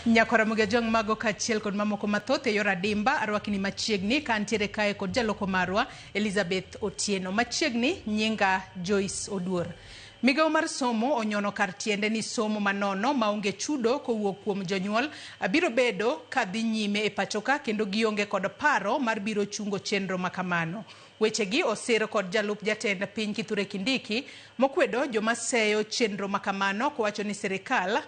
Ramogi jong mago kachiel kod mamoko mathoth e yor adimba arwakni machiegni kantiere kae kod jaloko marwa Elizabeth Otieno. Machiegni nyinga Joyce Oduor. Migao mar somo onyono kar tiende ni somo manono maonge chudo kowuok kuom jonyuol biro bedo kadhi nyime e pachoka kendo gionge kod paro mar biro chungo chenro makamano. Wechegi osir kod jalup jatend piny Kithure Kindiki mokwedo joma seyo chenro makamano kowacho ni sirikal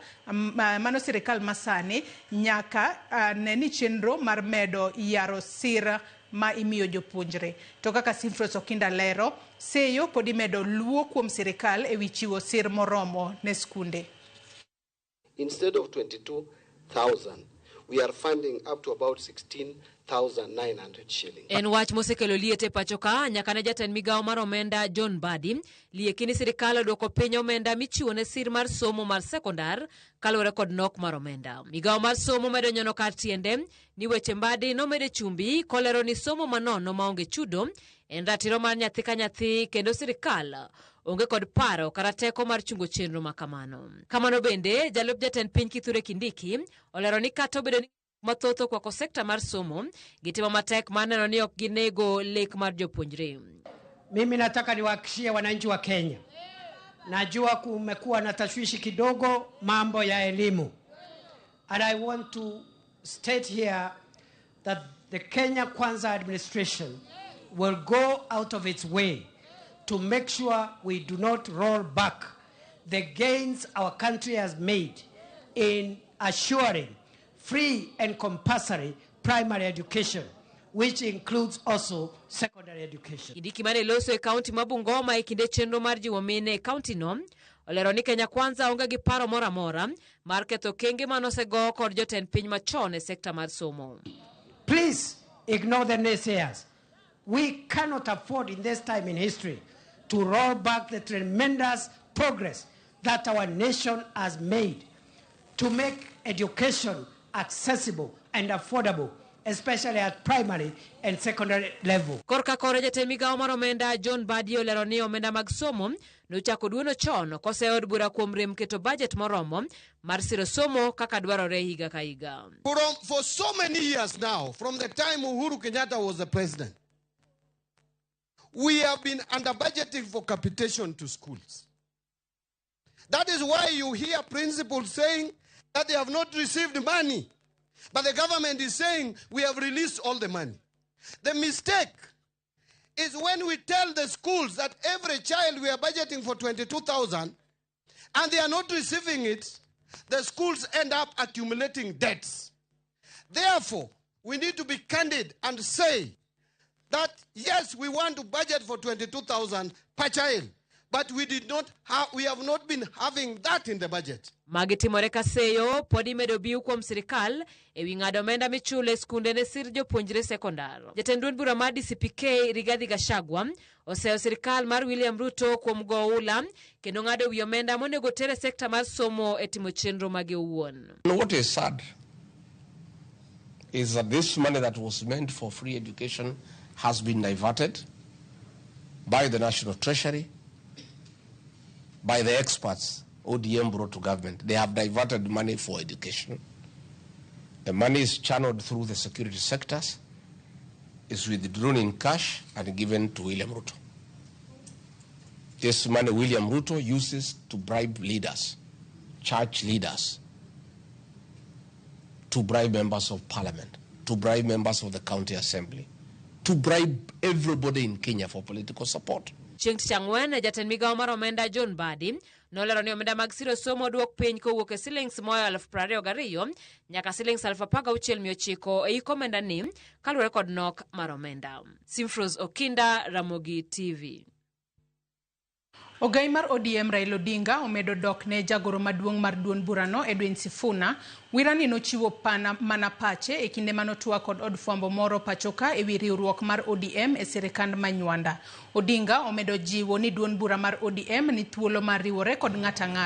masani nyaka neni chenro mar medo yaro sira ma imiyo jopuonjre. To kaka Kithure Kindiki lero, seyo podi medo luo kuom sirikal e wi chiwo sir moromo ne skunde. Instead of 22,000, we are funding up to about 16,900 shillings. En wach mosekelo liete pachoka nyaka ne jatend migao mar omenda John Badi liekini sirikal odwoko piny omenda michiwo ne sir mar somo mar sekondar kaluwore kod nok mar omenda. Migao mar somo medo nyono kar tiende ni weche Badi nomede chumbi kolero ni somo manono maonge chudo en ratiro mar nyathi ka nyathi kendo sirikal onge kod paro kata teko mar chungo chenro makamano. Kamano bende jalup jatend piny Kithure Kindiki olero ni kata obedo ni mathoto kwako sekta mar somo gitimo matek maneno ni ok ginego lek mar jopuonjre. Mimi nataka niwahakikishie wananchi wa Kenya, najua kumekuwa na tashwishi kidogo mambo ya elimu, and I want to state here that the Kenya Kwanza administration will go out of its way to make sure we do not roll back the gains our country has made in assuring free and compulsory primary education, which includes also secondary education. Kindiki mane loso e kaunti ma Bungoma e kinde chenro mar jiwo mine e kaunti no olero ni Kenya Kwanza onge gi paro mora mora mar ketho kenge manosego kod jotend piny machon e sekta mar somo. Please ignore the naysayers. We cannot afford in this time in history to roll back the tremendous progress that our nation has made to make education accessible and affordable, especially at primary and secondary level. Korka kore jatend migao mar omenda John Badi olero ni omenda mag somo nochako duono chon koseod bura kuom rem keto budget moromo mar siro somo kaka dwarore higa ka higa. For so many years now, from the time Uhuru Kenyatta was the president, we have been under budgeting for capitation to schools. That is why you hear principals saying that they have not received money. But the government is saying we have released all the money. The mistake is when we tell the schools that every child we are budgeting for 22,000 and they are not receiving it, the schools end up accumulating debts. Therefore, we need to be candid and say that yes, we want to budget for 22,000 per child, but we have not been having that in the budget. Magitimore kaseyo podi medo biu kuom sirikal e wi ng'ado omenda michule skunde ne sir jopuonjre sekondar. Jatend duond bura mar DCPK Rigathi Gachagua oseyo sirikal mar William Ruto kuom go ula kendo ng'ado wi omenda monego tere sekta mar somo e timo chenro mage owuon. What is sad is that this money that was meant for free education has been diverted by the National Treasury, by the experts ODM brought to government. They have diverted money for education. The money is channeled through the security sectors, is withdrawn in cash and given to William Ruto. This money William Ruto uses to bribe leaders, church leaders, to bribe members of parliament, to bribe members of the county assembly, to bribe everybody in Kenya for political support. Chieng' Tich Ang'wen jatend migao mar omenda John Badi nolero ni omenda mag siro somo duok piny kowuok e silings moyo 22,000 nyaka silings 16,900 e iko omenda ni kaluwore kod nok mar omenda. Kithure Kindiki, Ramogi TV. Ogai mar ODM Raila Odinga omedo dok ne jagoro maduong' mar duond burano Edwin Sifuna wirani nochiwo mana pache e kinde manotwa kod od fwambo moro pachoka e wi riwruok mar ODM e sirikand Manywanda. Odinga omedo jiwo ni duond bura mar ODM ni thuolo mar riwore kod ng'ata ng'ata